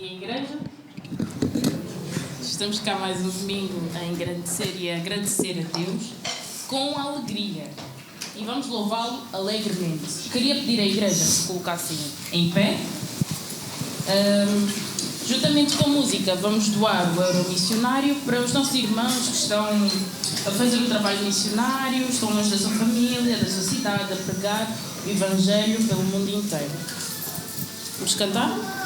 dia, igreja. Estamos cá mais um domingo a engrandecer e a agradecer a Deus com alegria. E vamos louvá-lo alegremente. Queria pedir à igreja que se colocassem em pé. Juntamente com a música, vamos doar o euro missionário para os nossos irmãos que estão a fazer o trabalho missionário, estão longe da sua família, da sua cidade, a pregar o Evangelho pelo mundo inteiro. Vamos cantar?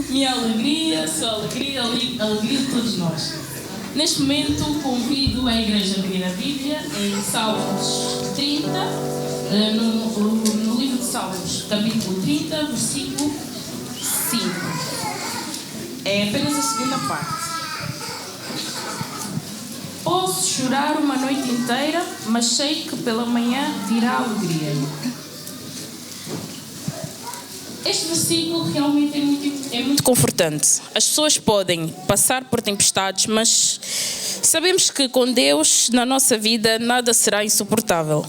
Minha alegria, sua alegria, a alegria de todos nós. Neste momento, convido a igreja a abrir a Bíblia em Salmos 30, no livro de Salmos, capítulo 30, versículo 5. É apenas a segunda parte. Posso chorar uma noite inteira, mas sei que pela manhã virá alegria. Este versículo realmente é muito confortante. As pessoas podem passar por tempestades, mas sabemos que com Deus, na nossa vida, nada será insuportável.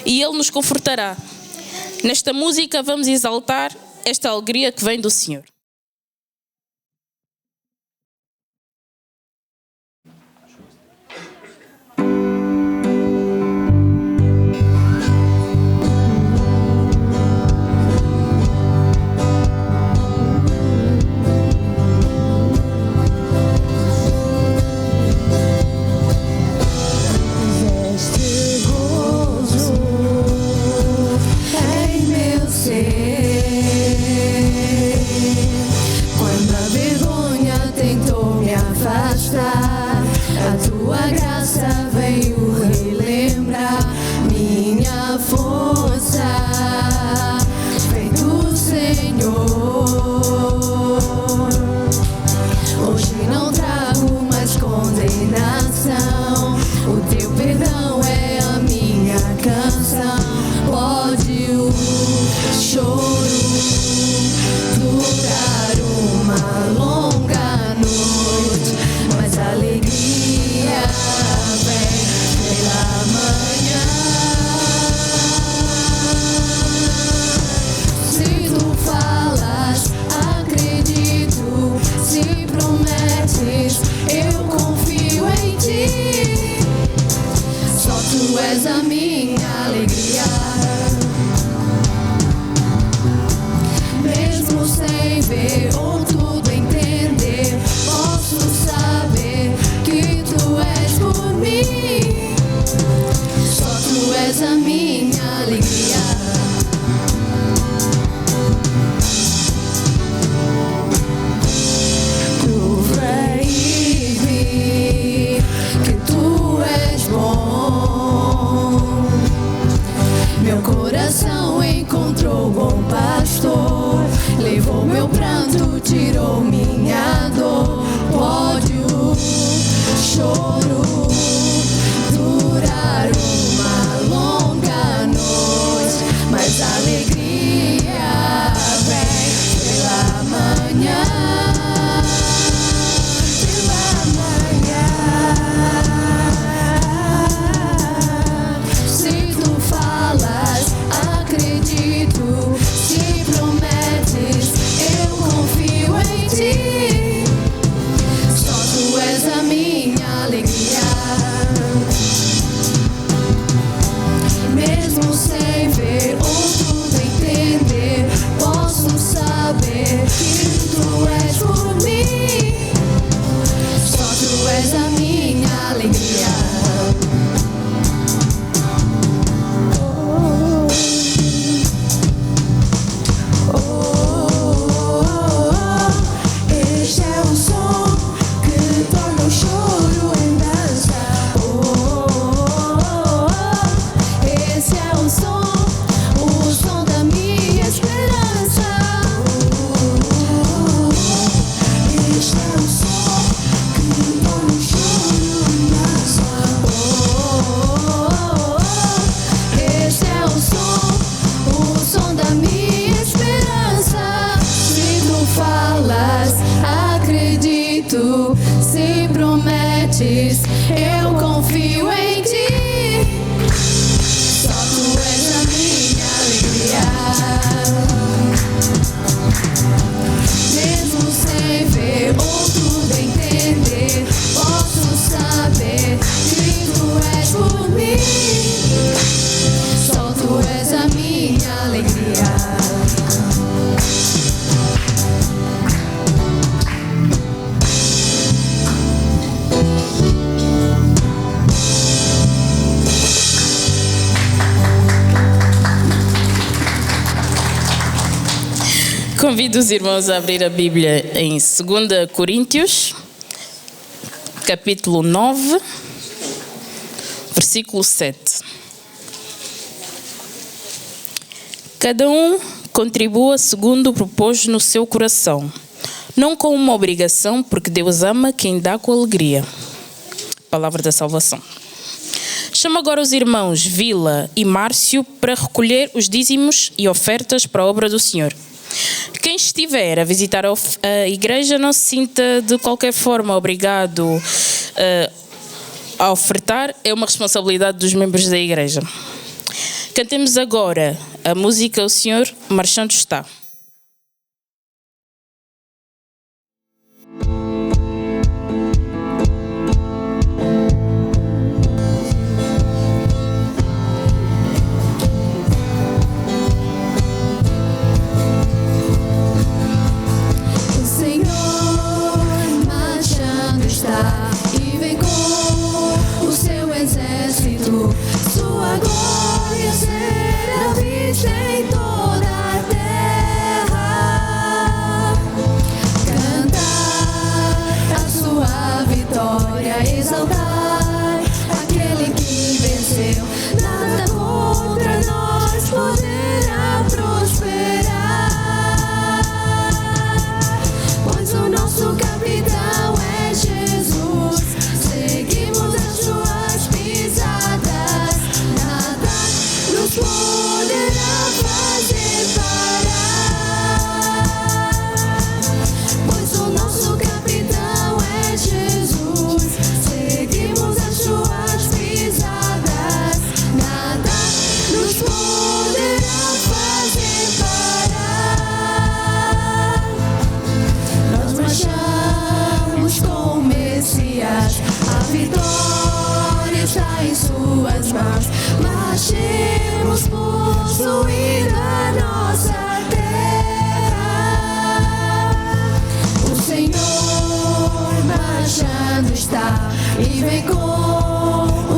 E Ele nos confortará. Nesta música vamos exaltar esta alegria que vem do Senhor. Convido os irmãos a abrir a Bíblia em 2 Coríntios, capítulo 9, versículo 7. Cada um contribua segundo propôs no seu coração, não com uma obrigação, porque Deus ama quem dá com alegria. Palavra da salvação. Chamo agora os irmãos Vila e Márcio para recolher os dízimos e ofertas para a obra do Senhor. Quem estiver a visitar a igreja não se sinta de qualquer forma obrigado a ofertar, é uma responsabilidade dos membros da igreja. Cantemos agora a música O Senhor Marchando Está. E vem com o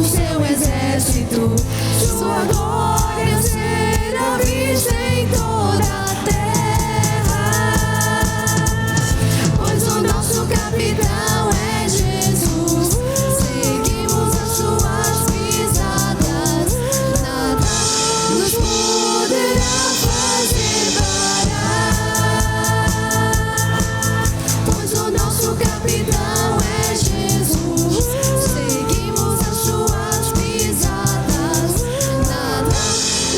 seu exército, sua glória será vista em toda a terra. Pois o nosso capitão é Jesus, seguimos as suas pisadas, nada nos poderá fazer parar. Pois o nosso capitão é Jesus, seguimos as suas pisadas, nada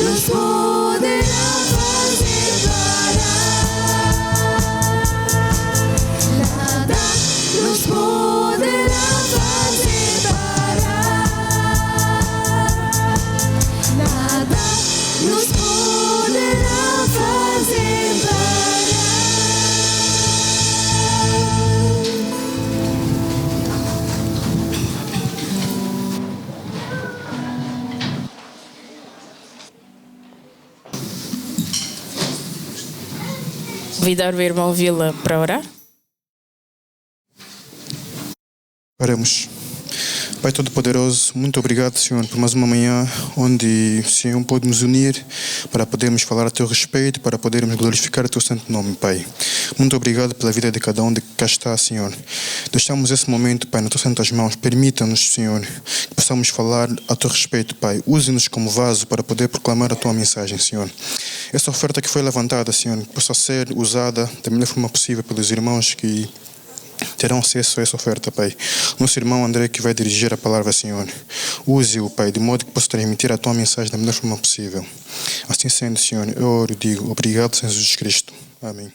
nos poderá fazer parar. Nada nos poderá fazer parar. Nada nos poderá fazer parar. Convidar o irmão Vila para orar. Oremos. Pai Todo-Poderoso, muito obrigado, Senhor, por mais uma manhã onde, Senhor, pode nos unir para podermos falar a Teu respeito, para podermos glorificar o Teu santo nome, Pai. Muito obrigado pela vida de cada um que cá está, Senhor. Deixamos esse momento, Pai, nas Tuas santas mãos. Permita-nos, Senhor, que possamos falar a Teu respeito, Pai. Use-nos como vaso para poder proclamar a Tua mensagem, Senhor. Essa oferta que foi levantada, Senhor, possa ser usada da melhor forma possível pelos irmãos que terão acesso a essa oferta, Pai. Nosso irmão André que vai dirigir a palavra, Senhor. Use-o, Pai, de modo que possa transmitir a Tua mensagem da melhor forma possível. Assim sendo, Senhor, eu oro e digo, obrigado, Senhor Jesus Cristo. Amém.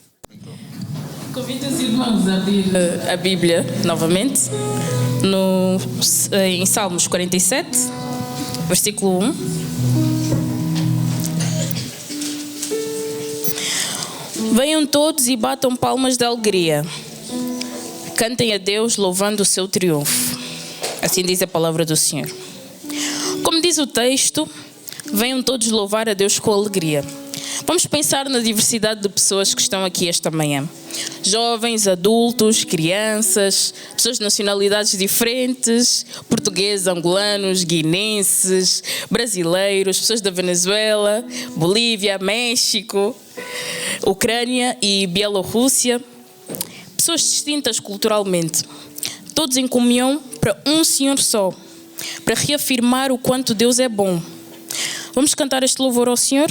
Convido os irmãos a abrir a Bíblia novamente em Salmos 47, versículo 1. Venham todos e batam palmas de alegria. Cantem a Deus louvando o seu triunfo. Assim diz a palavra do Senhor. Como diz o texto, venham todos louvar a Deus com alegria. Vamos pensar na diversidade de pessoas que estão aqui esta manhã. Jovens, adultos, crianças, pessoas de nacionalidades diferentes, portugueses, angolanos, guinenses, brasileiros, pessoas da Venezuela, Bolívia, México. Ucrânia e Bielorrússia, pessoas distintas culturalmente, todos em comunhão para um Senhor só, para reafirmar o quanto Deus é bom. Vamos cantar este louvor ao Senhor?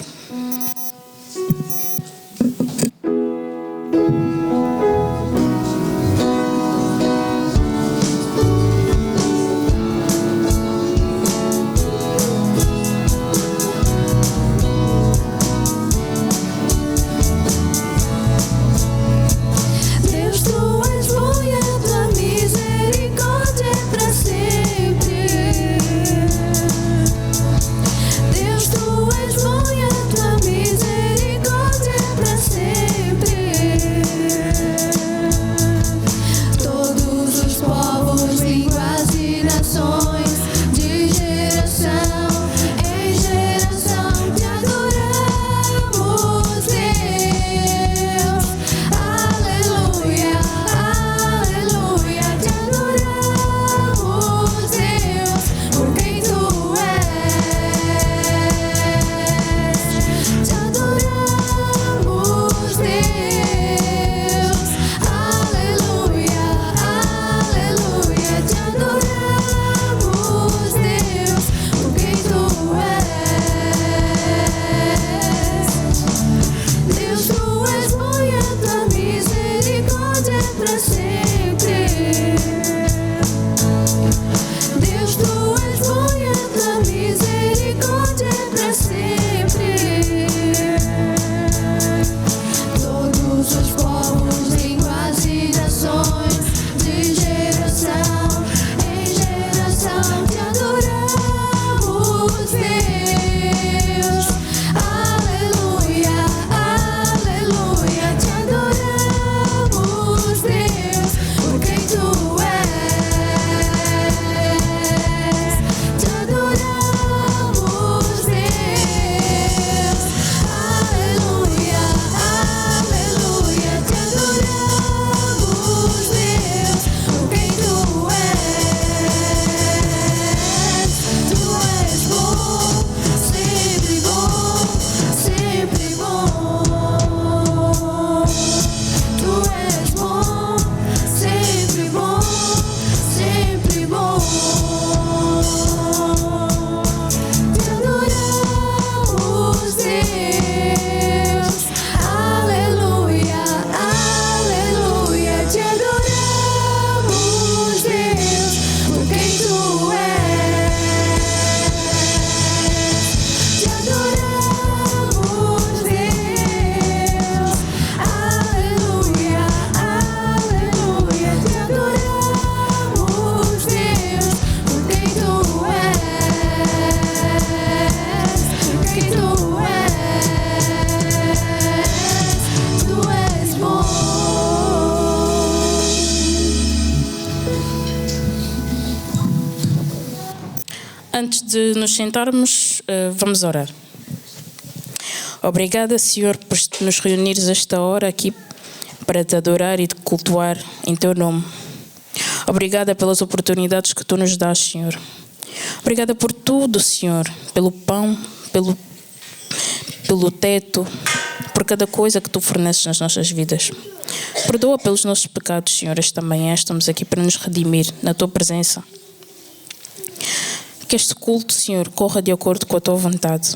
Antes de nos sentarmos, vamos orar. Obrigada, Senhor, por nos reunires esta hora aqui para te adorar e te cultuar em teu nome. Obrigada pelas oportunidades que tu nos dás, Senhor. Obrigada por tudo, Senhor, pelo pão, pelo teto, por cada coisa que tu forneces nas nossas vidas. Perdoa pelos nossos pecados, Senhor. Esta manhã estamos aqui para nos redimir na tua presença. Que este culto, Senhor, corra de acordo com a tua vontade.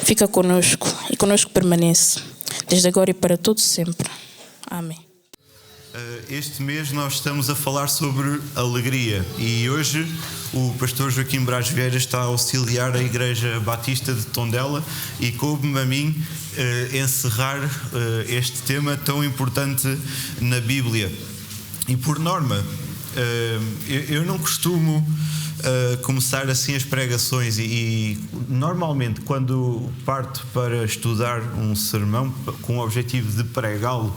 Fica conosco e conosco permanece, desde agora e para todo sempre. Amém. Este mês nós estamos a falar sobre alegria e hoje o pastor Joaquim Braz Vieira está a auxiliar a Igreja Batista de Tondela e coube-me a mim encerrar este tema tão importante na Bíblia. E por norma, eu não costumo começar assim as pregações e normalmente quando parto para estudar um sermão com o objetivo de pregá-lo,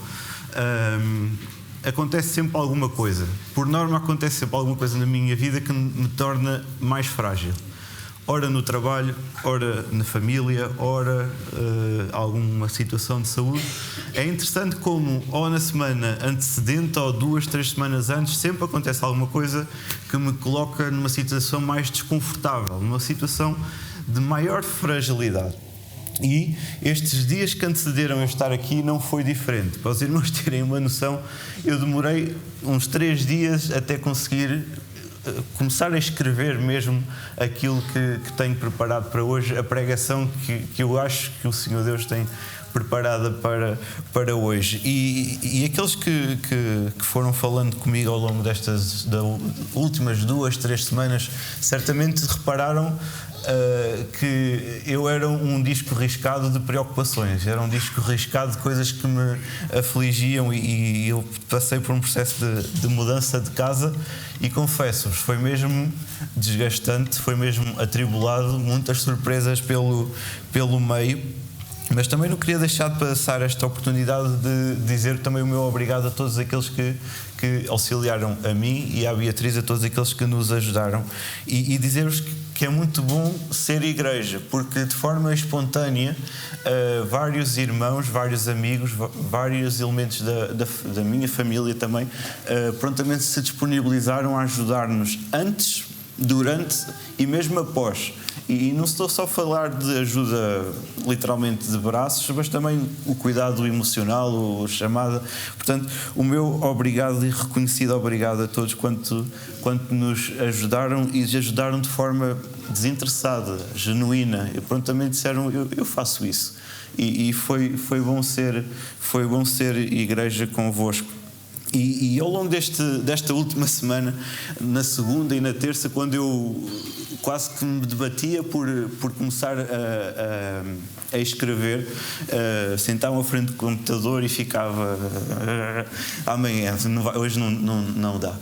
acontece sempre alguma coisa. Por norma acontece sempre alguma coisa na minha vida que me torna mais frágil. Ora no trabalho, ora na família, ora alguma situação de saúde. É interessante como ou na semana antecedente ou 2, 3 semanas antes sempre acontece alguma coisa que me coloca numa situação mais desconfortável, numa situação de maior fragilidade. E estes dias que antecederam eu estar aqui não foi diferente. Para os irmãos terem uma noção, eu demorei uns 3 dias até conseguir começar a escrever mesmo aquilo que tenho preparado para hoje, a pregação que eu acho que o Senhor Deus tem preparada para hoje. E aqueles que foram falando comigo ao longo das últimas 2, 3 semanas, certamente repararam que eu era um disco riscado de preocupações, era um disco riscado de coisas que me afligiam, e eu passei por um processo de mudança de casa e confesso-vos, foi mesmo desgastante, foi mesmo atribulado, muitas surpresas pelo meio. Mas também não queria deixar de passar esta oportunidade de dizer também o meu obrigado a todos aqueles que auxiliaram a mim e à Beatriz, a todos aqueles que nos ajudaram, e dizer-vos que é muito bom ser igreja, porque de forma espontânea vários irmãos, vários amigos, vários elementos da minha família também prontamente se disponibilizaram a ajudar-nos antes, durante e mesmo após. E não estou só a falar de ajuda literalmente de braços, mas também o cuidado emocional, a chamada. Portanto, o meu obrigado e reconhecido obrigado a todos quanto nos ajudaram, e ajudaram de forma desinteressada, genuína, e prontamente disseram: eu faço isso. E foi bom ser igreja convosco. E ao longo desta última semana, na segunda e na terça, quando eu quase que me debatia por começar a escrever, sentava à frente do computador e ficava amanhã, hoje não dá.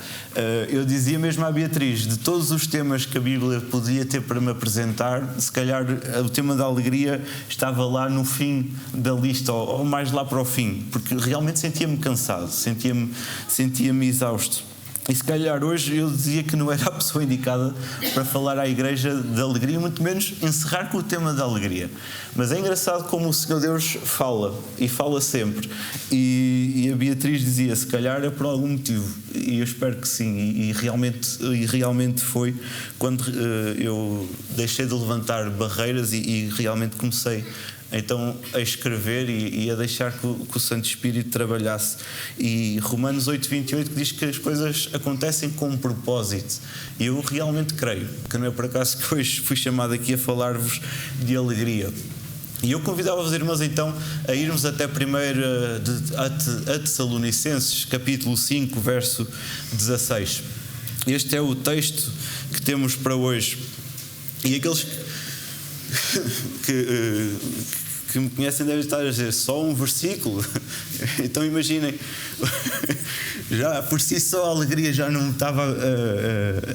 Eu dizia mesmo à Beatriz, de todos os temas que a Bíblia podia ter para me apresentar, se calhar o tema da alegria estava lá no fim da lista, ou mais lá para o fim, porque realmente sentia-me cansado, sentia-me exausto. E se calhar hoje eu dizia que não era a pessoa indicada para falar à igreja de alegria, muito menos encerrar com o tema da alegria. Mas é engraçado como o Senhor Deus fala, e fala sempre. E a Beatriz dizia: se calhar é por algum motivo. E eu espero que sim. E realmente foi quando eu deixei de levantar barreiras e realmente comecei então a escrever e a deixar que o Santo Espírito trabalhasse. E Romanos 8:28 diz que as coisas acontecem com um propósito, e eu realmente creio que não é por acaso que hoje fui chamado aqui a falar-vos de alegria. E eu convidava-vos, irmãos, então a irmos até primeiro a Tessalonicenses, capítulo 5, verso 16. Este é o texto que temos para hoje. E aqueles que me conhecem devem estar a dizer: só um versículo? Então imaginem, já por si só a alegria já não estava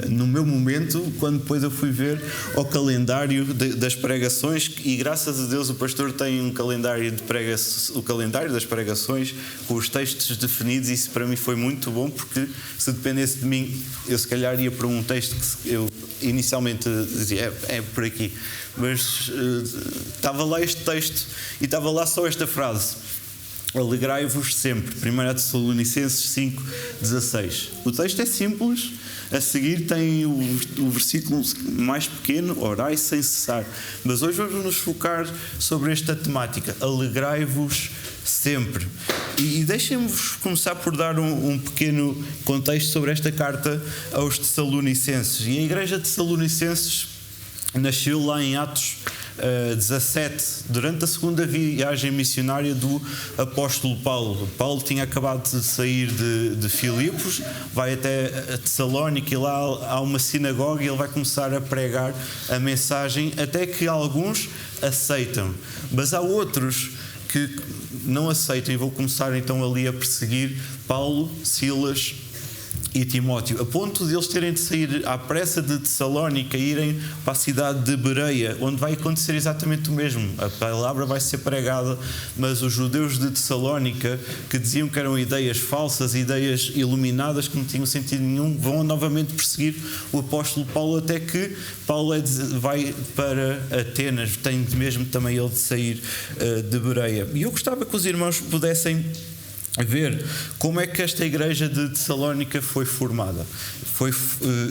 no meu momento, quando depois eu fui ver o calendário das pregações, e graças a Deus o pastor tem um calendário o calendário das pregações com os textos definidos, e isso para mim foi muito bom, porque se dependesse de mim eu se calhar ia para um texto que eu inicialmente dizia é por aqui, mas estava lá este texto e estava lá só esta frase: alegrai-vos sempre. 1 Tessalonicenses 5:16. O texto é simples. A seguir tem o versículo mais pequeno: orai sem cessar. Mas hoje vamos nos focar sobre esta temática: alegrai-vos sempre. E deixem-vos começar por dar um pequeno contexto sobre esta carta aos Tessalonicenses. E a igreja de Tessalonicenses nasceu lá em Atos 17, durante a segunda viagem missionária do apóstolo Paulo. Paulo tinha acabado de sair de Filipos, vai até Tessalónica, e lá há uma sinagoga, e ele vai começar a pregar a mensagem, até que alguns aceitam, mas há outros que não aceitam, e vão começar então ali a perseguir Paulo, Silas e Timóteo, a ponto de eles terem de sair à pressa de Tessalónica e irem para a cidade de Bereia, onde vai acontecer exatamente o mesmo. A palavra vai ser pregada, mas os judeus de Tessalónica, que diziam que eram ideias falsas, ideias iluminadas que não tinham sentido nenhum, vão novamente perseguir o apóstolo Paulo, até que Paulo vai para Atenas, tem mesmo também ele de sair de Bereia. E eu gostava que os irmãos pudessem ver como é que esta igreja de Tessalónica foi formada.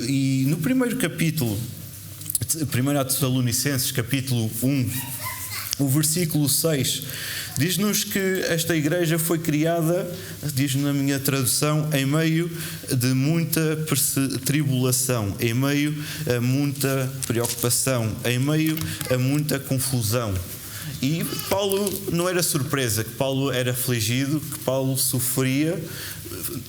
E no primeiro capítulo, 1 Tessalonicenses, capítulo 1, O versículo 6 diz-nos que esta igreja foi criada, diz na minha tradução, em meio de muita tribulação, em meio a muita preocupação, em meio a muita confusão. E Paulo não era surpresa que Paulo era afligido, que Paulo sofria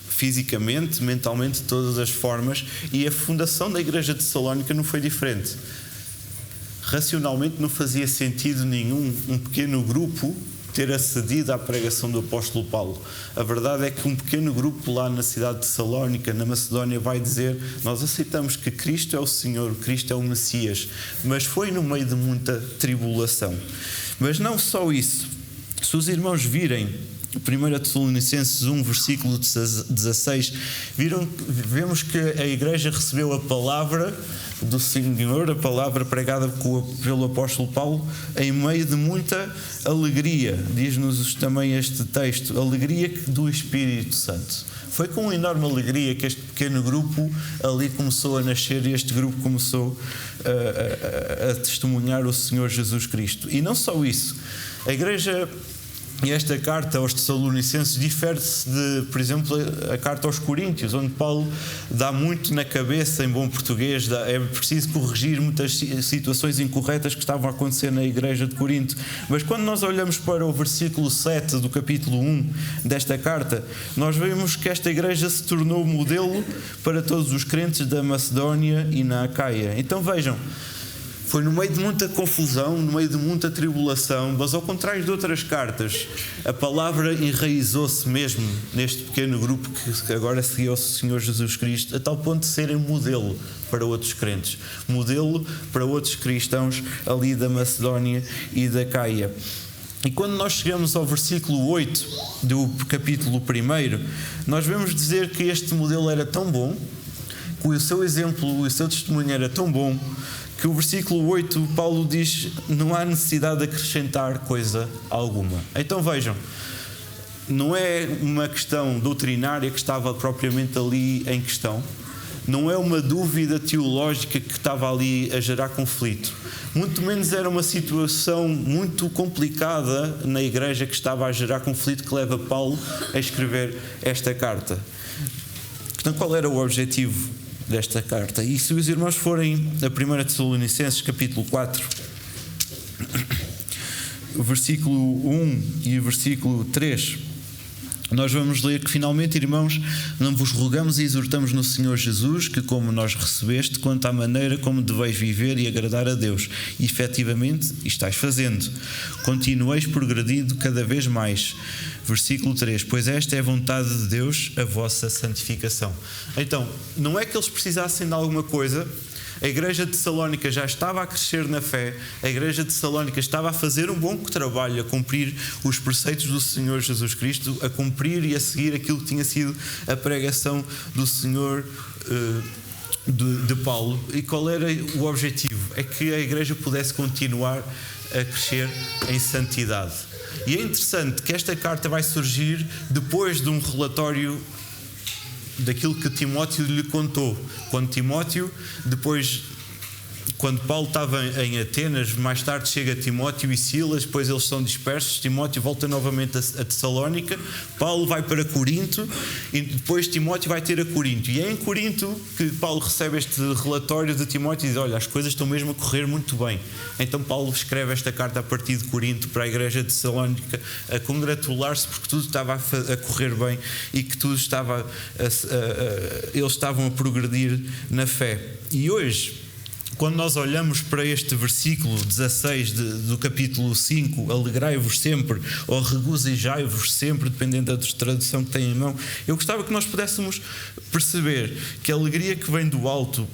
fisicamente, mentalmente, de todas as formas, e a fundação da igreja de Tessalónica não foi diferente. Racionalmente não fazia sentido nenhum um pequeno grupo ter acedido à pregação do apóstolo Paulo. A verdade é que um pequeno grupo lá na cidade de Tessalónica, na Macedónia, vai dizer: nós aceitamos que Cristo é o Senhor, Cristo é o Messias, mas foi no meio de muita tribulação. Mas não só isso. Se os irmãos virem 1 Tessalonicenses 1, versículo 16, vemos que a igreja recebeu a palavra do Senhor, a palavra pregada pelo apóstolo Paulo, em meio de muita alegria. Diz-nos também este texto, alegria do Espírito Santo. Foi com enorme alegria que este pequeno grupo ali começou a nascer, e este grupo começou a testemunhar o Senhor Jesus Cristo. E não só isso, a igreja... E esta carta aos Tessalonicenses difere-se de, por exemplo, a carta aos Coríntios, onde Paulo dá muito na cabeça, em bom português, é preciso corrigir muitas situações incorretas que estavam a acontecer na igreja de Corinto. Mas quando nós olhamos para o versículo 7 do capítulo 1 desta carta, nós vemos que esta igreja se tornou modelo para todos os crentes da Macedónia e na Acaia. Então vejam, foi no meio de muita confusão, no meio de muita tribulação, mas ao contrário de outras cartas, a palavra enraizou-se mesmo neste pequeno grupo que agora seguiu ao Senhor Jesus Cristo, a tal ponto de serem modelo para outros crentes, modelo para outros cristãos ali da Macedónia e da Acaia. E quando nós chegamos ao versículo 8 do capítulo 1, nós vemos dizer que este modelo era tão bom, que o seu exemplo, o seu testemunho era tão bom, que o versículo 8, Paulo diz: não há necessidade de acrescentar coisa alguma. Então vejam, não é uma questão doutrinária que estava propriamente ali em questão, não é uma dúvida teológica que estava ali a gerar conflito, muito menos era uma situação muito complicada na igreja que estava a gerar conflito, que leva Paulo a escrever esta carta. Então qual era o objetivo desta carta? E se os irmãos forem a 1 Tessalonicenses capítulo 4, o versículo 1 e o versículo 3, nós vamos ler que finalmente, irmãos, não vos rogamos e exortamos no Senhor Jesus que, como nós recebeste, quanto à maneira como deveis viver e agradar a Deus, e efetivamente estáis fazendo, continueis progredindo cada vez mais. Versículo 3, pois esta é a vontade de Deus, a vossa santificação. Então, não é que eles precisassem de alguma coisa. A igreja de Tessalónica já estava a crescer na fé, a igreja de Tessalónica estava a fazer um bom trabalho, a cumprir os preceitos do Senhor Jesus Cristo, a cumprir e a seguir aquilo que tinha sido a pregação do Senhor de Paulo. E qual era o objetivo? É que a igreja pudesse continuar a crescer em santidade. E é interessante que esta carta vai surgir depois de um relatório daquilo que Timóteo lhe contou. Quando Paulo estava em Atenas, mais tarde chega Timóteo e Silas, depois eles são dispersos, Timóteo volta novamente a Tessalónica, Paulo vai para Corinto e depois Timóteo vai ter a Corinto. E é em Corinto que Paulo recebe este relatório de Timóteo e diz: olha, as coisas estão mesmo a correr muito bem. Então Paulo escreve esta carta a partir de Corinto para a igreja de Tessalónica, a congratular-se porque tudo estava a correr bem e que tudo eles estavam a progredir na fé. E hoje, quando nós olhamos para este versículo 16 do capítulo 5, alegrai-vos sempre, ou regozijai-vos sempre, dependendo da tradução que tem em mão, eu gostava que nós pudéssemos perceber que a alegria que vem do alto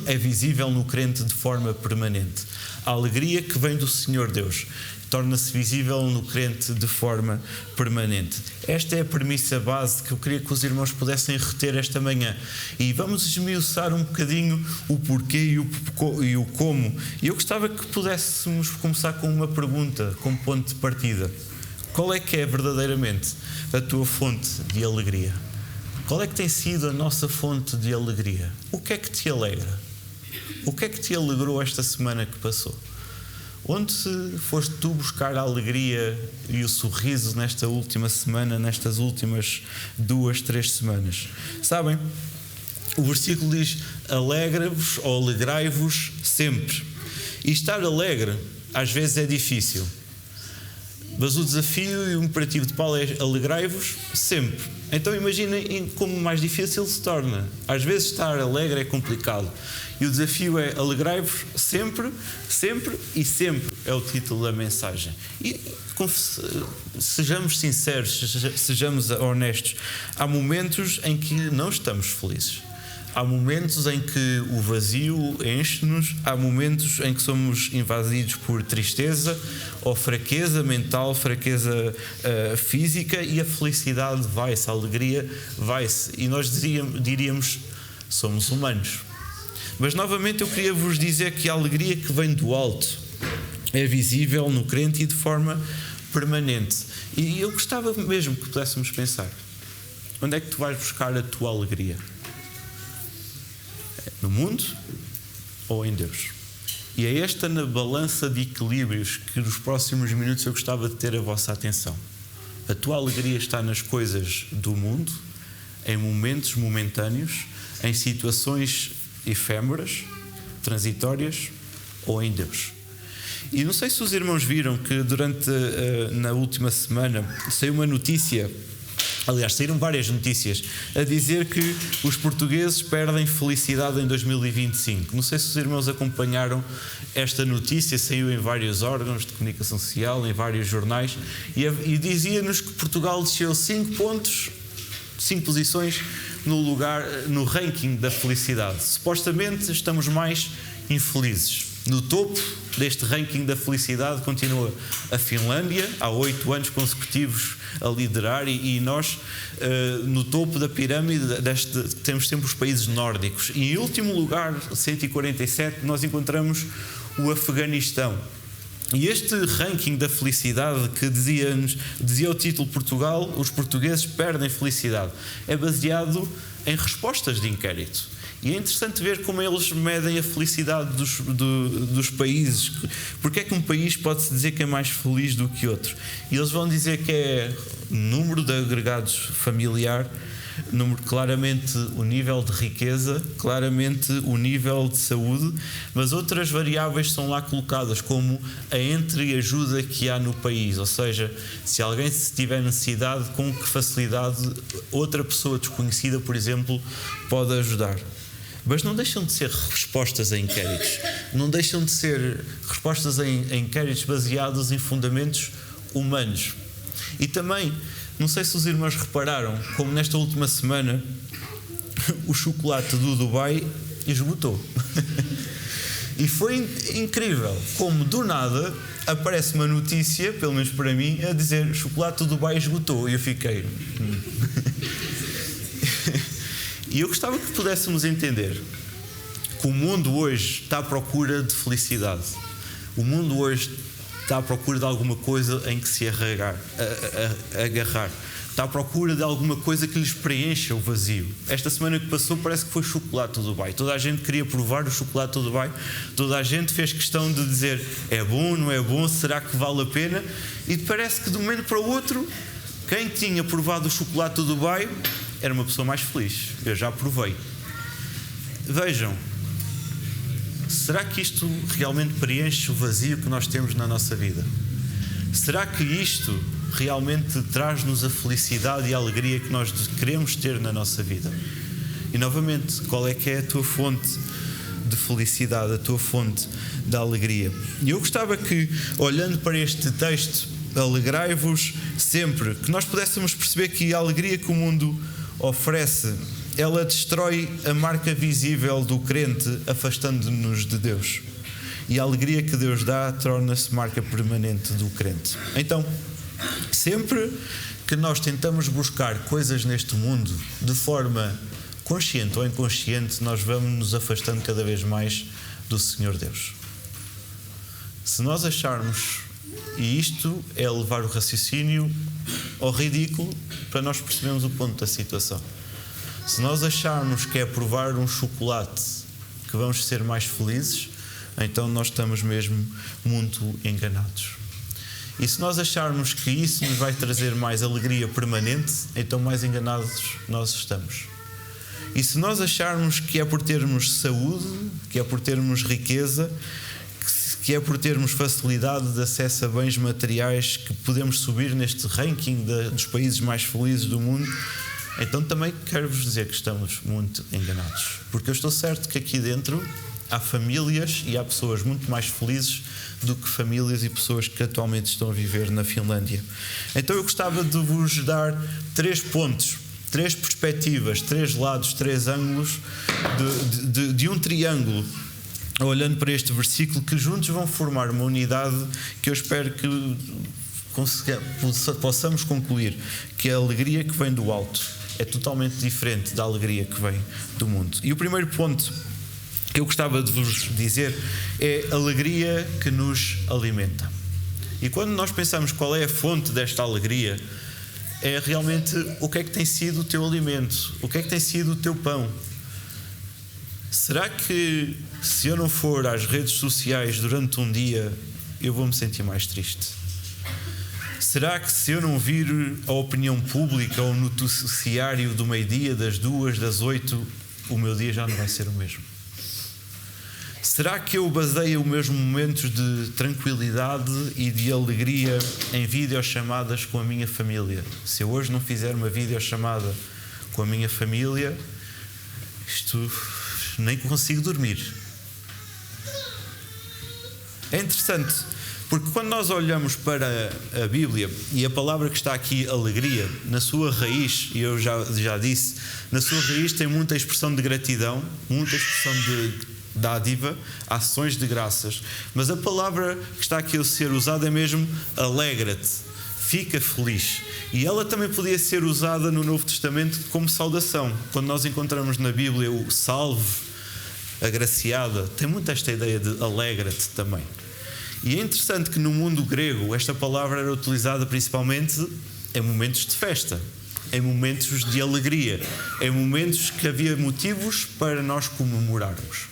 é visível no crente de forma permanente. A alegria que vem do Senhor Deus torna-se visível no crente de forma permanente. Esta é a premissa base que eu queria que os irmãos pudessem reter esta manhã. E vamos esmiuçar um bocadinho o porquê e o como. E eu gostava que pudéssemos começar com uma pergunta, como ponto de partida. Qual é que é verdadeiramente a tua fonte de alegria? Qual é que tem sido a nossa fonte de alegria? O que é que te alegra? O que é que te alegrou esta semana que passou? Onde foste tu buscar a alegria e o sorriso nesta última semana, nestas últimas 2, 3 semanas? Sabem, o versículo diz: alegra-vos ou alegrai-vos sempre. E estar alegre às vezes é difícil, mas o desafio e o imperativo de Paulo é alegrai-vos sempre. Então imaginem como mais difícil se torna. Às vezes estar alegre é complicado. E o desafio é alegrai-vos sempre, sempre e sempre, é o título da mensagem. E sejamos sinceros, sejamos honestos. Há momentos em que não estamos felizes. Há momentos em que o vazio enche-nos, há momentos em que somos invadidos por tristeza ou fraqueza mental, fraqueza física, e a felicidade vai-se, a alegria vai-se. E nós diríamos, somos humanos. Mas novamente eu queria vos dizer que a alegria que vem do alto é visível no crente e de forma permanente. E eu gostava mesmo que pudéssemos pensar: onde é que tu vais buscar a tua alegria? No mundo ou em Deus? E é esta na balança de equilíbrios que nos próximos minutos eu gostava de ter a vossa atenção. A tua alegria está nas coisas do mundo, em momentos momentâneos, em situações efêmeras, transitórias, ou em Deus? E não sei se os irmãos viram que na última semana saiu uma notícia. Aliás, saíram várias notícias a dizer que os portugueses perdem felicidade em 2025. Não sei se os irmãos acompanharam esta notícia, saiu em vários órgãos de comunicação social, em vários jornais, e dizia-nos que Portugal desceu 5 pontos, 5 posições no ranking da felicidade. Supostamente estamos mais infelizes. No topo deste ranking da felicidade continua a Finlândia, há 8 anos consecutivos a liderar, e nós no topo da pirâmide temos sempre os países nórdicos. E em último lugar, 147, nós encontramos o Afeganistão. E este ranking da felicidade que dizia o título Portugal, os portugueses perdem felicidade, é baseado em respostas de inquérito. E é interessante ver como eles medem a felicidade dos países. Porque é que um país pode-se dizer que é mais feliz do que outro? E eles vão dizer que é número de agregados familiar, claramente o nível de riqueza, claramente o nível de saúde, mas outras variáveis são lá colocadas, como a entreajuda que há no país. Ou seja, se alguém tiver necessidade, com que facilidade outra pessoa desconhecida, por exemplo, pode ajudar. Mas não deixam de ser respostas a inquéritos. Não deixam de ser respostas a inquéritos baseados em fundamentos humanos. E também, não sei se os irmãos repararam, como nesta última semana o chocolate do Dubai esgotou. E foi incrível como do nada aparece uma notícia, pelo menos para mim, a dizer o chocolate do Dubai esgotou. E eu fiquei... E eu gostava que pudéssemos entender que o mundo hoje está à procura de felicidade. O mundo hoje está à procura de alguma coisa em que se agarrar. Está à procura de alguma coisa que lhes preencha o vazio. Esta semana que passou parece que foi chocolate do Dubai. Toda a gente queria provar o chocolate do Dubai. Toda a gente fez questão de dizer é bom, não é bom, será que vale a pena? E parece que de um momento para o outro, quem tinha provado o chocolate do Dubai era uma pessoa mais feliz. Eu já provei. Vejam, será que isto realmente preenche o vazio que nós temos na nossa vida? Será que isto realmente traz-nos a felicidade e a alegria que nós queremos ter na nossa vida? E novamente, qual é que é a tua fonte de felicidade, a tua fonte de alegria? E eu gostava que, olhando para este texto, alegrai-vos sempre, que nós pudéssemos perceber que a alegria que o mundo oferece, ela destrói a marca visível do crente, afastando-nos de Deus. E a alegria que Deus dá torna-se marca permanente do crente. Então, sempre que nós tentamos buscar coisas neste mundo de forma consciente ou inconsciente, nós vamos nos afastando cada vez mais do Senhor Deus. Se nós acharmos, e isto é levar o raciocínio ao ridículo para nós percebermos o ponto da situação. Se nós acharmos que é provar um chocolate que vamos ser mais felizes, então nós estamos mesmo muito enganados. E se nós acharmos que isso nos vai trazer mais alegria permanente, então mais enganados nós estamos. E se nós acharmos que é por termos saúde, que é por termos riqueza, que é por termos facilidade de acesso a bens materiais, que podemos subir neste ranking dos países mais felizes do mundo, então também quero-vos dizer que estamos muito enganados. Porque eu estou certo que aqui dentro há famílias e há pessoas muito mais felizes do que famílias e pessoas que atualmente estão a viver na Finlândia. Então eu gostava de vos dar 3 pontos, 3 perspectivas, 3 lados, 3 ângulos de um triângulo, olhando para este versículo, que juntos vão formar uma unidade que eu espero que possamos concluir que a alegria que vem do alto é totalmente diferente da alegria que vem do mundo. E o primeiro ponto que eu gostava de vos dizer é a alegria que nos alimenta. E quando nós pensamos qual é a fonte desta alegria, é realmente o que é que tem sido o teu alimento, o que é que tem sido o teu pão. Será que se eu não for às redes sociais durante um dia, eu vou me sentir mais triste? Será que se eu não vir a opinião pública ou no noticiário do meio-dia, das 2, das 8, o meu dia já não vai ser o mesmo? Será que eu baseio os meus momentos de tranquilidade e de alegria em videochamadas com a minha família? Se eu hoje não fizer uma videochamada com a minha família, nem consigo dormir. É interessante, porque quando nós olhamos para a Bíblia e a palavra que está aqui, alegria, na sua raiz, e eu já disse, na sua raiz tem muita expressão de gratidão, muita expressão de dádiva, ações de graças, mas a palavra que está aqui a ser usada é mesmo alegra-te, fica feliz. E ela também podia ser usada no Novo Testamento como saudação. Quando nós encontramos na Bíblia o salve, agraciada, tem muito esta ideia de alegra-te também. E é interessante que no mundo grego esta palavra era utilizada principalmente em momentos de festa, em momentos de alegria, em momentos que havia motivos para nós comemorarmos.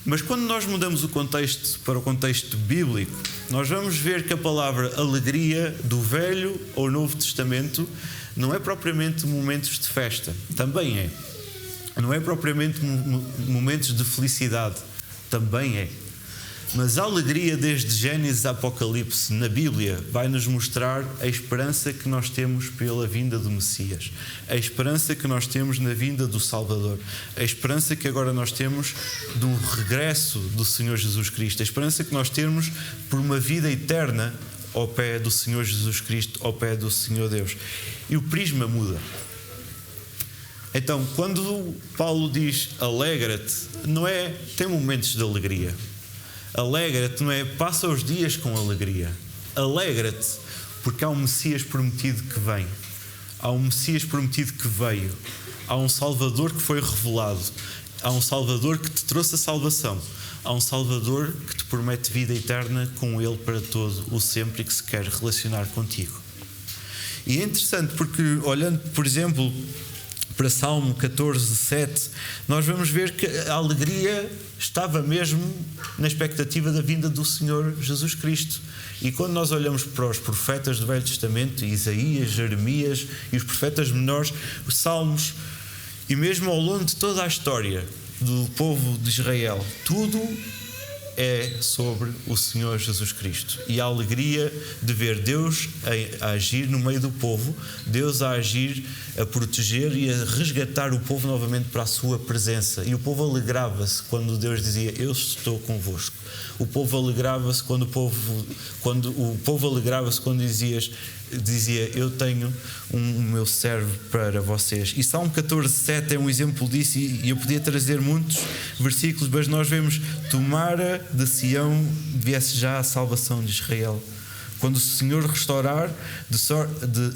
Mas quando nós mudamos o contexto para o contexto bíblico, nós vamos ver que a palavra alegria do Velho ou Novo Testamento não é propriamente momentos de festa, também é. Não é propriamente momentos de felicidade, também é. Mas a alegria desde Gênesis a Apocalipse na Bíblia vai nos mostrar a esperança que nós temos pela vinda do Messias, a esperança que nós temos na vinda do Salvador, a esperança que agora nós temos do regresso do Senhor Jesus Cristo, a esperança que nós temos por uma vida eterna ao pé do Senhor Jesus Cristo, ao pé do Senhor Deus. E o prisma muda. Então, quando Paulo diz alegra-te, não é tem momentos de alegria. Alegra-te, não é passa os dias com alegria. Alegra-te, porque há um Messias prometido que vem. Há um Messias prometido que veio. Há um Salvador que foi revelado. Há um Salvador que te trouxe a salvação. Há um Salvador que te promete vida eterna com Ele para todo o sempre e que se quer relacionar contigo. E é interessante porque, olhando, por exemplo, para Salmo 14:7, nós vamos ver que a alegria estava mesmo na expectativa da vinda do Senhor Jesus Cristo. E quando nós olhamos para os profetas do Velho Testamento, Isaías, Jeremias e os profetas menores, os Salmos, e mesmo ao longo de toda a história do povo de Israel, tudo é sobre o Senhor Jesus Cristo. E a alegria de ver Deus a agir no meio do povo, Deus a agir, a proteger e a resgatar o povo novamente para a sua presença. E o povo alegrava-se quando Deus dizia, eu estou convosco. O povo alegrava-se quando o povo alegrava-se quando dizia, eu tenho o meu servo para vocês. E Salmo 14:7 é um exemplo disso, e eu podia trazer muitos versículos, mas nós vemos, tomara de Sião viesse já a salvação de Israel. Quando o Senhor restaurar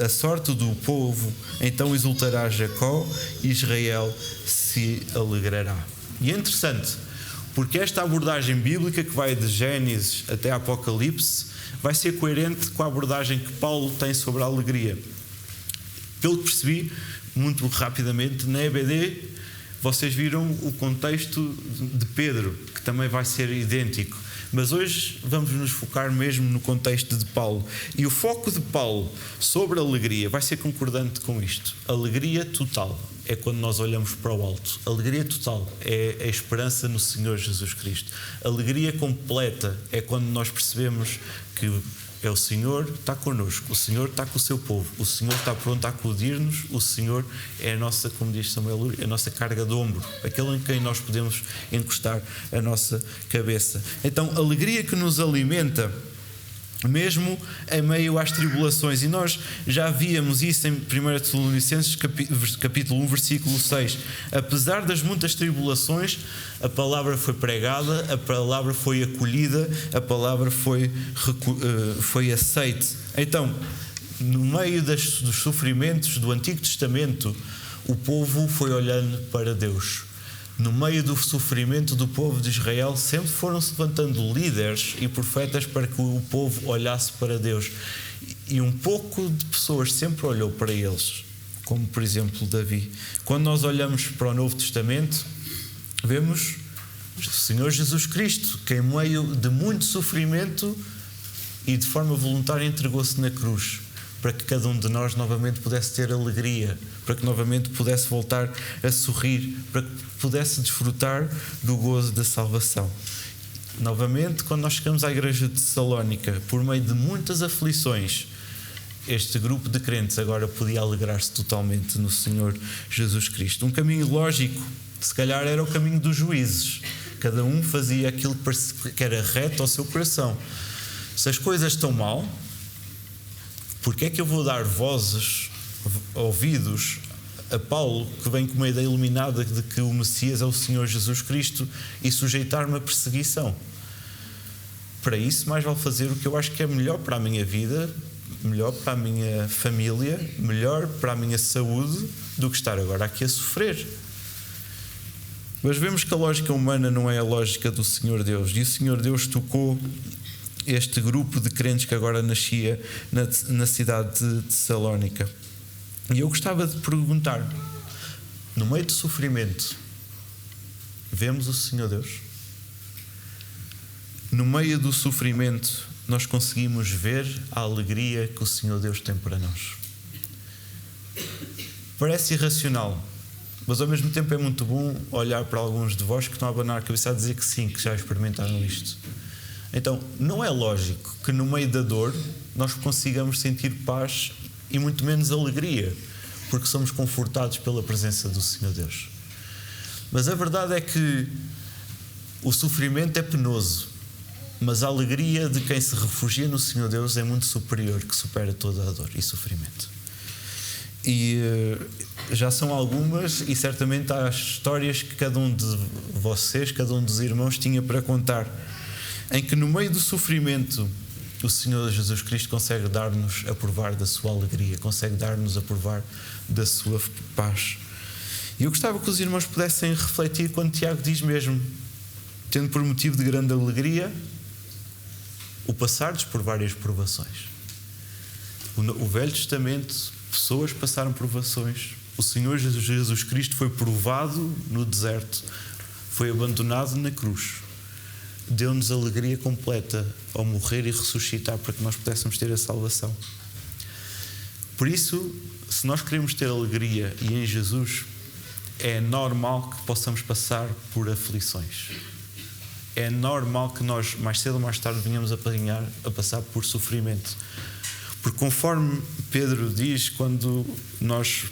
a sorte do povo, então exultará Jacó e Israel se alegrará. E é interessante, porque esta abordagem bíblica que vai de Gênesis até Apocalipse vai ser coerente com a abordagem que Paulo tem sobre a alegria. Pelo que percebi, muito rapidamente, na EBD, vocês viram o contexto de Pedro, que também vai ser idêntico. Mas hoje vamos nos focar mesmo no contexto de Paulo. E o foco de Paulo sobre a alegria vai ser concordante com isto. Alegria total é quando nós olhamos para o alto. Alegria total é a esperança no Senhor Jesus Cristo. Alegria completa é quando nós percebemos que é o Senhor está connosco, o Senhor está com o seu povo, o Senhor está pronto a acudir-nos, o Senhor é a nossa, como diz Samuel, a nossa carga de ombro, aquele em quem nós podemos encostar a nossa cabeça. Então, alegria que nos alimenta, mesmo em meio às tribulações. E nós já víamos isso em 1 Tessalonicenses capítulo 1, versículo 6. Apesar das muitas tribulações, a palavra foi pregada, a palavra foi acolhida, a palavra foi aceite. Então, no meio dos sofrimentos do Antigo Testamento, o povo foi olhando para Deus. No meio do sofrimento do povo de Israel, sempre foram-se levantando líderes e profetas para que o povo olhasse para Deus. E um pouco de pessoas sempre olhou para eles, como por exemplo Davi. Quando nós olhamos para o Novo Testamento, vemos o Senhor Jesus Cristo, que em meio de muito sofrimento e de forma voluntária entregou-se na cruz, para que cada um de nós novamente pudesse ter alegria, para que novamente pudesse voltar a sorrir, para que pudesse desfrutar do gozo da salvação. Novamente, quando nós chegamos à igreja de Tessalónica, por meio de muitas aflições, este grupo de crentes agora podia alegrar-se totalmente no Senhor Jesus Cristo. Um caminho lógico, se calhar, era o caminho dos juízes. Cada um fazia aquilo que era reto ao seu coração. Se as coisas estão mal, porque é que eu vou dar ouvidos a Paulo, que vem com uma ideia iluminada de que o Messias é o Senhor Jesus Cristo, e sujeitar-me a perseguição? Para isso, mais vale fazer o que eu acho que é melhor para a minha vida, melhor para a minha família, melhor para a minha saúde, do que estar agora aqui a sofrer. Mas vemos que a lógica humana não é a lógica do Senhor Deus, e o Senhor Deus tocou este grupo de crentes que agora nascia na cidade de Tessalónica. E eu gostava de perguntar, no meio do sofrimento, vemos o Senhor Deus? No meio do sofrimento, nós conseguimos ver a alegria que o Senhor Deus tem para nós. Parece irracional, mas ao mesmo tempo é muito bom olhar para alguns de vós que estão a abanar a cabeça a dizer que sim, que já experimentaram isto. Então, não é lógico que no meio da dor nós consigamos sentir paz e muito menos alegria, porque somos confortados pela presença do Senhor Deus. Mas a verdade é que o sofrimento é penoso, mas a alegria de quem se refugia no Senhor Deus é muito superior, que supera toda a dor e sofrimento. E já são algumas, e certamente há histórias que cada um de vocês, cada um dos irmãos tinha para contar, em que no meio do sofrimento o Senhor Jesus Cristo consegue dar-nos a provar da sua alegria, consegue dar-nos a provar da sua paz. E eu gostava que os irmãos pudessem refletir quando Tiago diz mesmo, tendo por motivo de grande alegria o passardes por várias provações. O Velho Testamento, pessoas passaram provações. O Senhor Jesus Cristo foi provado no deserto, foi abandonado na cruz. Deu-nos alegria completa ao morrer e ressuscitar para que nós pudéssemos ter a salvação. Por isso, se nós queremos ter alegria e em Jesus, é normal que possamos passar por aflições. É normal que nós, mais cedo ou mais tarde, venhamos a passar por sofrimento. Porque conforme Pedro diz, quando nós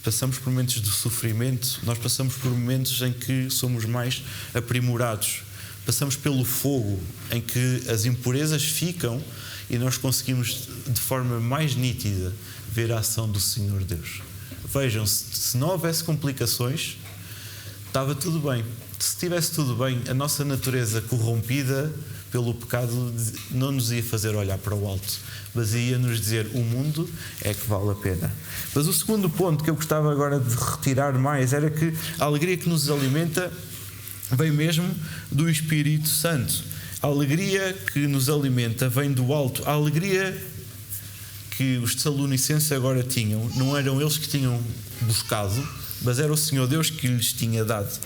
passamos por momentos de sofrimento, nós passamos por momentos em que somos mais aprimorados. Passamos pelo fogo, em que as impurezas ficam e nós conseguimos, de forma mais nítida, ver a ação do Senhor Deus. Vejam, se não houvesse complicações, estava tudo bem. Se estivesse tudo bem, a nossa natureza corrompida pelo pecado não nos ia fazer olhar para o alto, mas ia nos dizer, o mundo é que vale a pena. Mas o segundo ponto que eu gostava agora de retirar mais era que a alegria que nos alimenta vem mesmo do Espírito Santo. A alegria que nos alimenta vem do alto. A alegria que os tessalonicenses agora tinham, não eram eles que tinham buscado, mas era o Senhor Deus que lhes tinha dado.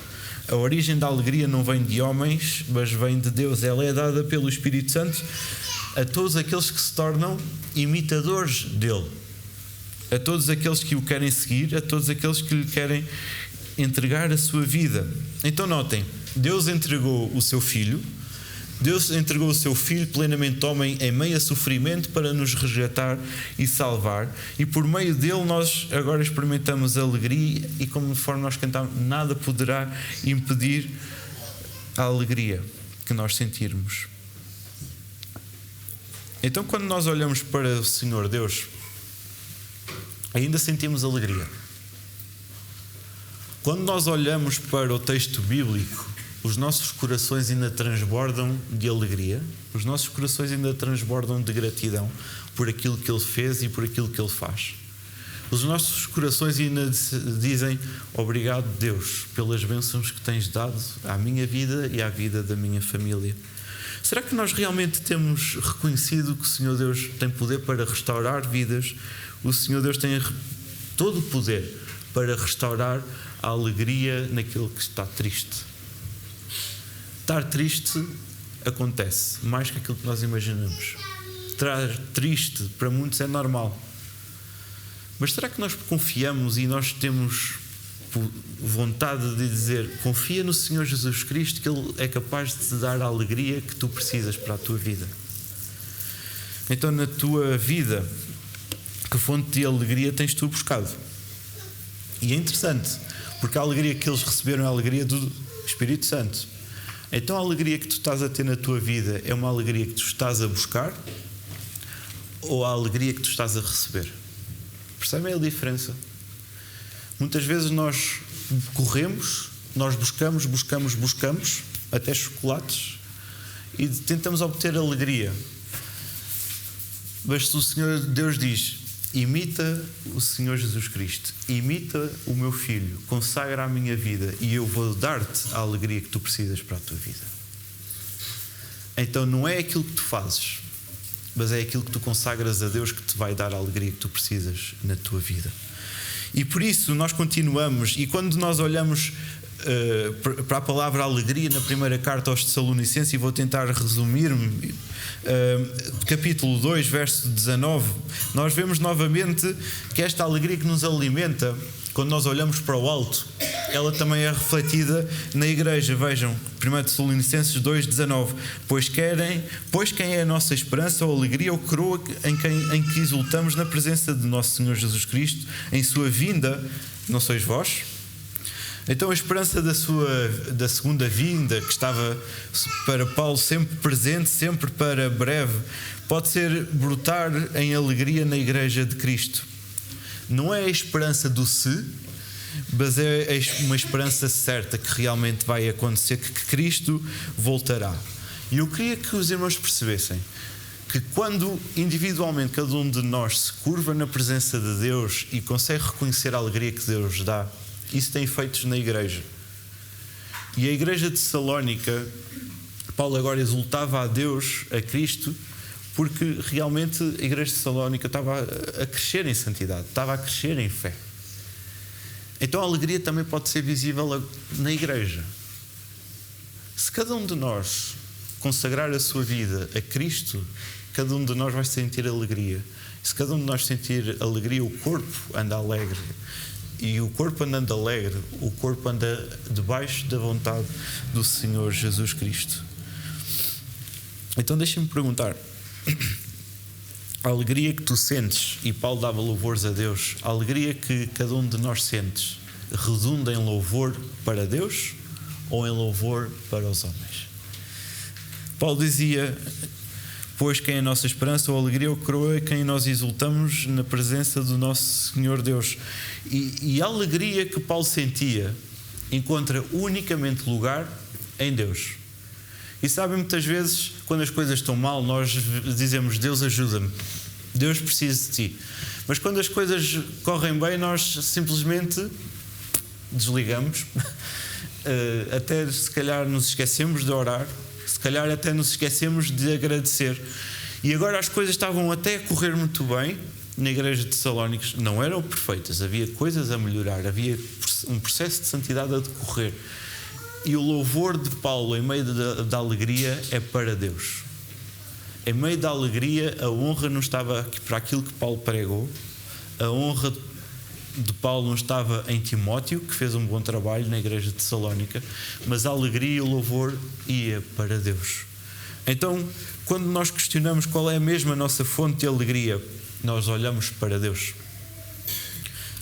A origem da alegria não vem de homens, mas vem de Deus. Ela é dada pelo Espírito Santo a todos aqueles que se tornam imitadores dele, a todos aqueles que o querem seguir, a todos aqueles que lhe querem entregar a sua vida. Então notem, Deus entregou o seu Filho, Deus entregou o seu Filho plenamente homem em meio a sofrimento para nos resgatar e salvar, e por meio dele nós agora experimentamos alegria, e conforme nós cantamos, nada poderá impedir a alegria que nós sentirmos. Então quando nós olhamos para o Senhor Deus, ainda sentimos alegria. Quando nós olhamos para o texto bíblico, os nossos corações ainda transbordam de alegria, os nossos corações ainda transbordam de gratidão por aquilo que Ele fez e por aquilo que Ele faz. Os nossos corações ainda dizem: obrigado, Deus, pelas bênçãos que tens dado à minha vida e à vida da minha família. Será que nós realmente temos reconhecido que o Senhor Deus tem poder para restaurar vidas? O Senhor Deus tem todo o poder para restaurar a alegria naquele que está triste. Estar triste acontece mais que aquilo que nós imaginamos. Estar triste para muitos é normal. Mas será que nós confiamos e nós temos vontade de dizer: confia no Senhor Jesus Cristo, que Ele é capaz de te dar a alegria que tu precisas para a tua vida? Então, na tua vida, que fonte de alegria tens tu buscado? E é interessante, porque a alegria que eles receberam é a alegria do Espírito Santo. Então a alegria que tu estás a ter na tua vida é uma alegria que tu estás a buscar, ou a alegria que tu estás a receber? Percebem a diferença? Muitas vezes nós corremos, nós buscamos até chocolates e tentamos obter alegria. Mas se o Senhor Deus diz: imita o Senhor Jesus Cristo, imita o meu Filho, consagra a minha vida e eu vou dar-te a alegria que tu precisas para a tua vida. Então não é aquilo que tu fazes, mas é aquilo que tu consagras a Deus que te vai dar a alegria que tu precisas na tua vida. E por isso nós continuamos, e quando nós olhamos para a palavra alegria na primeira carta aos Tessalonicenses, e vou tentar resumir-me, capítulo 2, verso 19, nós vemos novamente que esta alegria que nos alimenta, quando nós olhamos para o alto, ela também é refletida na igreja. Vejam, 1 Tessalonicenses 2, 19: pois quem é a nossa esperança, ou alegria, ou coroa em que exultamos na presença de nosso Senhor Jesus Cristo, em sua vinda, não sois vós? Então a esperança da segunda vinda, que estava para Paulo sempre presente, sempre para breve, pode ser brotar em alegria na igreja de Cristo. Não é a esperança do se, mas é uma esperança certa que realmente vai acontecer, que Cristo voltará. E eu queria que os irmãos percebessem que quando individualmente cada um de nós se curva na presença de Deus e consegue reconhecer a alegria que Deus dá, isso tem efeitos na igreja. E a igreja de Tessalónica, Paulo agora exultava a Deus, a Cristo, porque realmente a igreja de Tessalónica estava a crescer em santidade, estava a crescer em fé. Então a alegria também pode ser visível na igreja. Se cada um de nós consagrar a sua vida a Cristo, cada um de nós vai sentir alegria. Se cada um de nós sentir alegria, o corpo anda alegre. E o corpo andando alegre, o corpo anda debaixo da vontade do Senhor Jesus Cristo. Então deixem-me perguntar: a alegria que tu sentes, e Paulo dava louvores a Deus, a alegria que cada um de nós sentes, redunda em louvor para Deus ou em louvor para os homens? Paulo dizia: pois quem é a nossa esperança, ou alegria, ou coroa, quem nós exultamos na presença do nosso Senhor Deus. E a alegria que Paulo sentia encontra unicamente lugar em Deus. E sabem, muitas vezes, quando as coisas estão mal, nós dizemos: Deus ajuda-me, Deus precisa de ti. Mas quando as coisas correm bem, nós simplesmente desligamos, até se calhar nos esquecemos de orar, se calhar até nos esquecemos de agradecer. E agora as coisas estavam até a correr muito bem, na igreja de Salónicos não eram perfeitas, havia coisas a melhorar, havia um processo de santidade a decorrer. E o louvor de Paulo, em meio da alegria, é para Deus. Em meio da alegria, a honra não estava para aquilo que Paulo pregou, a honra de Paulo não estava em Timóteo, que fez um bom trabalho na igreja de Salónica, mas a alegria e o louvor ia para Deus. Então, quando nós questionamos qual é mesmo a nossa fonte de alegria, nós olhamos para Deus.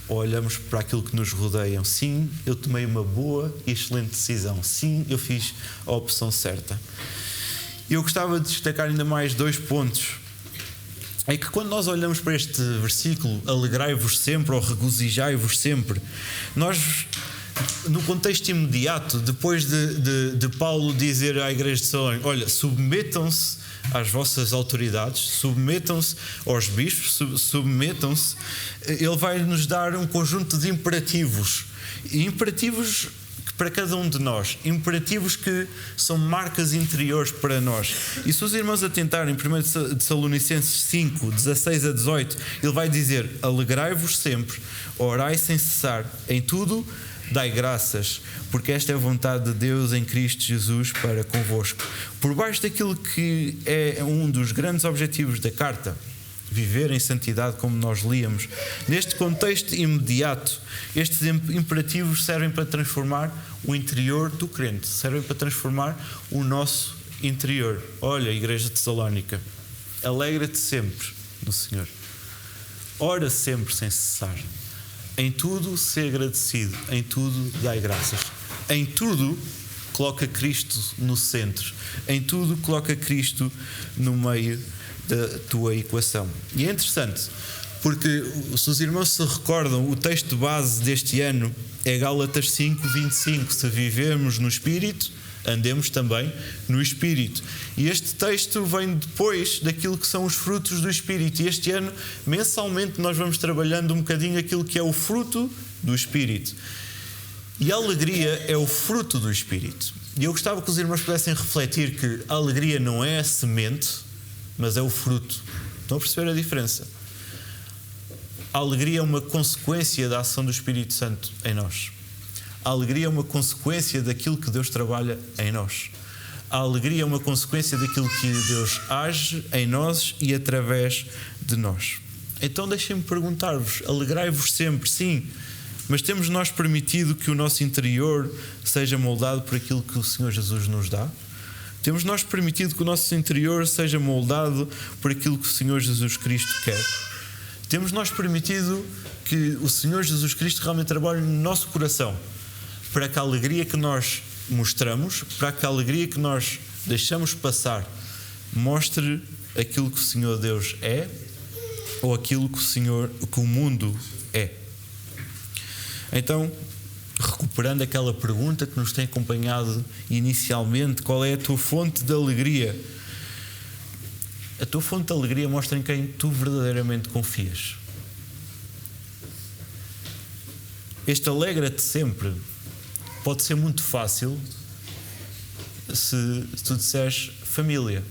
Ou olhamos para aquilo que nos rodeia. Sim, eu tomei uma boa e excelente decisão. Sim, eu fiz a opção certa. E eu gostava de destacar ainda mais 2 pontos. É que quando nós olhamos para este versículo, alegrai-vos sempre ou regozijai-vos sempre, nós, no contexto imediato, depois de Paulo dizer à igreja de Salónica, olha, submetam-se às vossas autoridades, submetam-se aos bispos, submetam-se, ele vai nos dar um conjunto de imperativos, imperativos para cada um de nós, imperativos que são marcas interiores para nós. E se os irmãos atentarem, 1 Tessalonicenses 5, 16 a 18, ele vai dizer, alegrai-vos sempre, orai sem cessar, em tudo dai graças, porque esta é a vontade de Deus em Cristo Jesus para convosco. Por baixo daquilo que é um dos grandes objetivos da carta, viver em santidade como nós líamos, neste contexto imediato, estes imperativos servem para transformar o interior do crente, servem para transformar o nosso interior. Olha, igreja de Salónica, alegra-te sempre no Senhor, ora sempre sem cessar, em tudo ser agradecido, em tudo dai graças, em tudo coloca Cristo no centro, em tudo coloca Cristo no meio da tua equação. E é interessante, porque se os irmãos se recordam, o texto base deste ano é Gálatas 5, 25. Se vivemos no Espírito, andemos também no Espírito. E este texto vem depois daquilo que são os frutos do Espírito. E este ano, mensalmente, nós vamos trabalhando um bocadinho aquilo que é o fruto do Espírito. E a alegria é o fruto do Espírito. E eu gostava que os irmãos pudessem refletir que a alegria não é a semente, mas é o fruto. Estão a perceber a diferença? A alegria é uma consequência da ação do Espírito Santo em nós. A alegria é uma consequência daquilo que Deus trabalha em nós. A alegria é uma consequência daquilo que Deus age em nós e através de nós. Então deixem-me perguntar-vos, alegrai-vos sempre, sim, mas temos nós permitido que o nosso interior seja moldado por aquilo que o Senhor Jesus nos dá? Temos nós permitido que o nosso interior seja moldado por aquilo que o Senhor Jesus Cristo quer? Temos nós permitido que o Senhor Jesus Cristo realmente trabalhe no nosso coração para que a alegria que nós mostramos, para que a alegria que nós deixamos passar mostre aquilo que o Senhor Deus é ou aquilo que o mundo é? Então, recuperando aquela pergunta que nos tem acompanhado inicialmente, qual é a tua fonte de alegria? A tua fonte de alegria mostra em quem tu verdadeiramente confias. Este alegra-te sempre pode ser muito fácil se tu disseres família.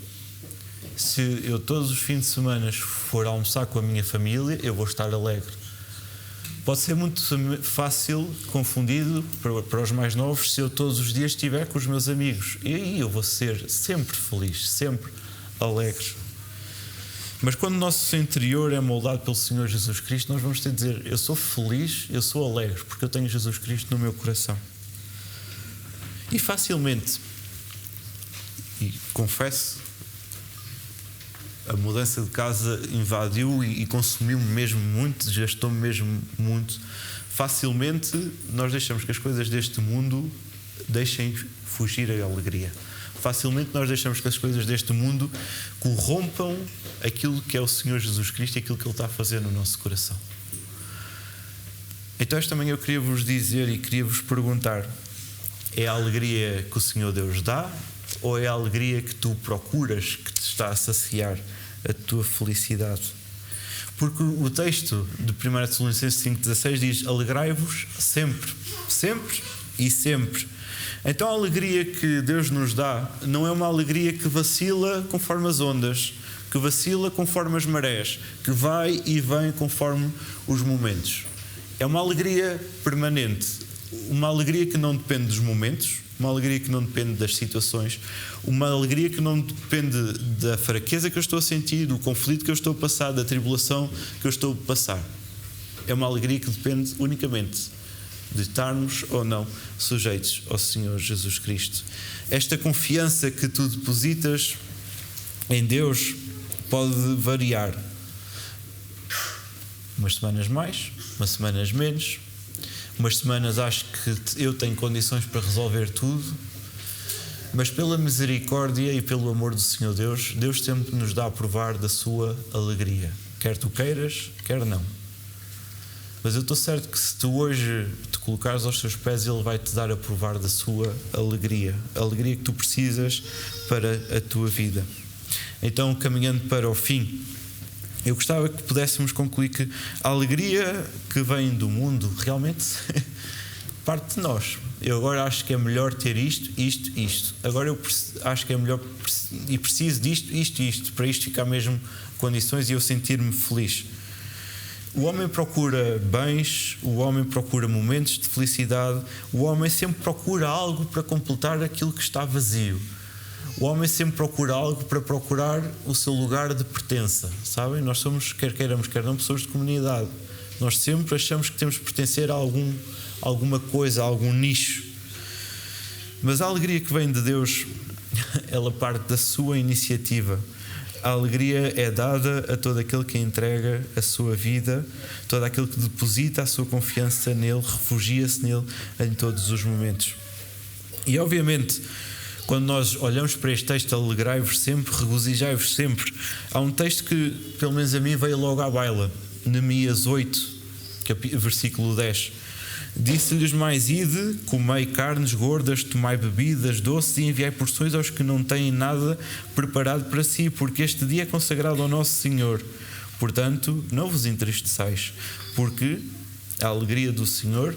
Se eu todos os fins de semana for almoçar com a minha família, eu vou estar alegre. Pode ser muito fácil, confundido para os mais novos, se eu todos os dias estiver com os meus amigos. E aí eu vou ser sempre feliz, sempre alegre. Mas quando o nosso interior é moldado pelo Senhor Jesus Cristo, nós vamos ter de dizer, eu sou feliz, eu sou alegre, porque eu tenho Jesus Cristo no meu coração. E facilmente, e confesso, a mudança de casa invadiu e consumiu-me mesmo muito, desgastou-me mesmo muito. Facilmente nós deixamos que as coisas deste mundo deixem fugir a alegria. Facilmente nós deixamos que as coisas deste mundo corrompam aquilo que é o Senhor Jesus Cristo e aquilo que Ele está a fazer no nosso coração. Então esta manhã eu queria vos dizer e queria vos perguntar, é a alegria que o Senhor Deus dá ou é a alegria que tu procuras, que te está a saciar a tua felicidade? Porque o texto de 1 Tessalonicenses 5,16 diz, alegrai-vos sempre, sempre e sempre. Então a alegria que Deus nos dá não é uma alegria que vacila conforme as ondas, que vacila conforme as marés, que vai e vem conforme os momentos. É uma alegria permanente, uma alegria que não depende dos momentos, uma alegria que não depende das situações, uma alegria que não depende da fraqueza que eu estou a sentir, do conflito que eu estou a passar, da tribulação que eu estou a passar. É uma alegria que depende unicamente de estarmos ou não sujeitos ao Senhor Jesus Cristo. Esta confiança que tu depositas em Deus pode variar. Umas semanas mais, umas semanas menos. Umas semanas acho que eu tenho condições para resolver tudo, mas pela misericórdia e pelo amor do Senhor Deus, Deus sempre nos dá a provar da sua alegria. Quer tu queiras, quer não. Mas eu estou certo que se tu hoje te colocares aos seus pés, Ele vai te dar a provar da sua alegria. A alegria que tu precisas para a tua vida. Então, caminhando para o fim, eu gostava que pudéssemos concluir que a alegria que vem do mundo realmente parte de nós. Eu agora acho que é melhor ter isto. Agora eu acho que é melhor e preciso disto, isto, para isto ficar mesmo condições e eu sentir-me feliz. O homem procura bens, o homem procura momentos de felicidade, o homem sempre procura algo para completar aquilo que está vazio. O homem sempre procura algo para procurar o seu lugar de pertença, sabem? Nós somos, quer queiramos, quer não, pessoas de comunidade. Nós sempre achamos que temos que pertencer a alguma coisa, a algum nicho. Mas a alegria que vem de Deus, ela parte da sua iniciativa. A alegria é dada a todo aquele que entrega a sua vida, todo aquele que deposita a sua confiança nele, refugia-se nele em todos os momentos. E obviamente, quando nós olhamos para este texto, alegrai-vos sempre, regozijai-vos sempre, há um texto que, pelo menos a mim, veio logo à baila. Neemias 8, versículo 10. Disse-lhes mais: ide, comei carnes gordas, tomai bebidas doces e enviai porções aos que não têm nada preparado para si, porque este dia é consagrado ao nosso Senhor. Portanto, não vos entristeçais, porque a alegria do Senhor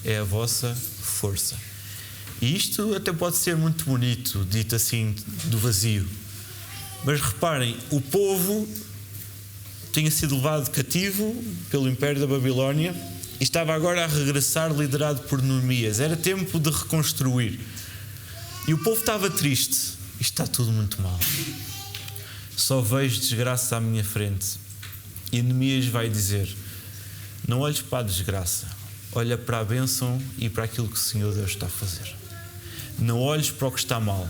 é a vossa força. E isto até pode ser muito bonito, dito assim, do vazio. Mas reparem, o povo tinha sido levado cativo pelo Império da Babilónia e estava agora a regressar, liderado por Neemias. Era tempo de reconstruir. E o povo estava triste. Isto está tudo muito mal. Só vejo desgraça à minha frente. E Neemias vai dizer: não olhes para a desgraça, olha para a bênção e para aquilo que o Senhor Deus está a fazer. Não olhes para o que está mal,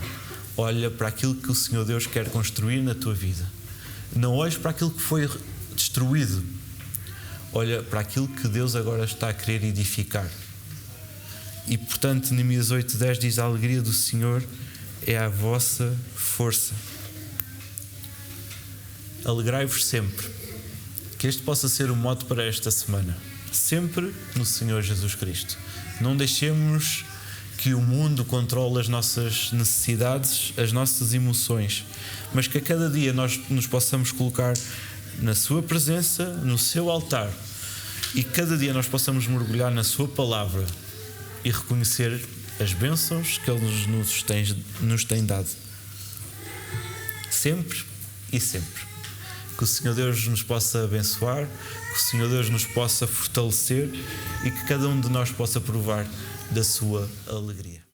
olha para aquilo que o Senhor Deus quer construir na tua vida. Não olhes para aquilo que foi destruído, olha para aquilo que Deus agora está a querer edificar. E portanto, Neemias 8:10 diz: a alegria do Senhor é a vossa força. Alegrai-vos sempre. Que este possa ser o mote para esta semana. Sempre no Senhor Jesus Cristo. Não deixemos que o mundo controle as nossas necessidades, as nossas emoções, mas que a cada dia nós nos possamos colocar na sua presença, no seu altar, e cada dia nós possamos mergulhar na sua palavra e reconhecer as bênçãos que Ele nos tem dado. Sempre e sempre. Que o Senhor Deus nos possa abençoar, que o Senhor Deus nos possa fortalecer e que cada um de nós possa provar da sua alegria.